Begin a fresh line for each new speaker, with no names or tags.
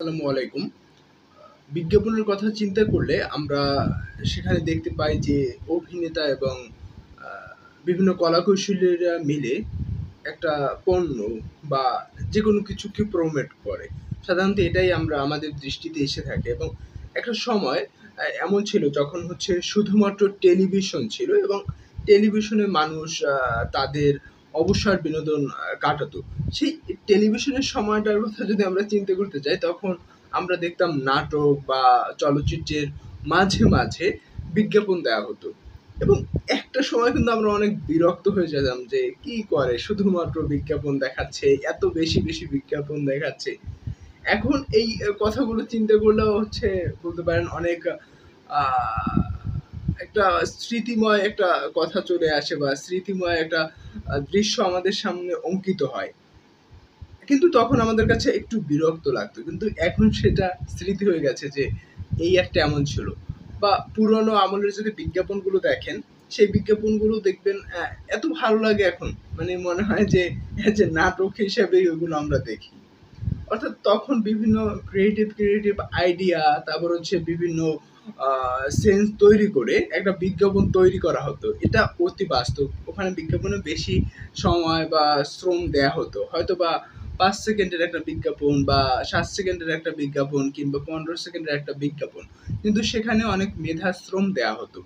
আসসালামু আলাইকুম। বিজ্ঞাপনের কথা চিন্তা করলে আমরা সেখানে দেখতে পাই যে অভিনেতা এবং আ বিভিন্ন কলাকুশলীরা মিলে একটা পণ্য বা যেকোনো কিছুকে প্রমোট করে। সাধারণত এটাই আমাদের দৃষ্টিতে এসে থাকে এবং একটা সময় এমন ছিল যখন হচ্ছে শুধুমাত্র টেলিভিশন ছিল এবং টেলিভিশনে মানুষ তাদের অবসর বিনোদন কাটাতো। সেই টেলিভিশনের সময়টার কথা যদি আমরা চিন্তা করতে যাই তখন আমরা দেখতাম নাটক বা চলচ্চিত্রের মাঝে বিজ্ঞাপন দেয়া হতো। এবং একটা সময় কিন্তু আমরা অনেক বিরক্ত হয়ে যেতাম যে কি করে শুধুমাত্র বিজ্ঞাপন দেখাচ্ছে, এত বেশি বিজ্ঞাপন দেখাচ্ছে। এখন এই কথাগুলো চিন্তা করলেও হচ্ছে বলতে পারেন অনেক আহ, একটা স্মৃতিময় একটা কথা চলে আসে বা স্মৃতিময় একটা দৃশ্য আমাদের সামনে অঙ্কিত হয়। কিন্তু তখন আমাদের কাছে একটু বিরক্ত লাগতো। কিন্তু এখন সেটা স্মৃতি হয়ে গেছে যে এই একটা এমন ছিল। বা পুরনো আমলের যদি বিজ্ঞাপনগুলো দেখেন, সেই বিজ্ঞাপনগুলো দেখবেন এত ভালো লাগে এখন। মানে মনে হয় যে নাটক হিসেবেই ওগুলো আমরা দেখি। অর্থাৎ তখন বিভিন্ন ক্রিয়েটিভ আইডিয়া, তারপর হচ্ছে বিভিন্ন সেন্স তৈরি করে একটা বিজ্ঞাপন তৈরি করা হতো। এটা অতি বাস্তব। ওখানে বিজ্ঞাপনে বেশি সময় বা শ্রম দেয়া হতো। হয়তোবা ৫ সেকেন্ডের একটা বিজ্ঞাপন বা ৭ সেকেন্ডের একটা বিজ্ঞাপন কিংবা ১৫ সেকেন্ডের একটা বিজ্ঞাপন। কিন্তু সেখানে অনেক মেধা শ্রম দেয়া হতো।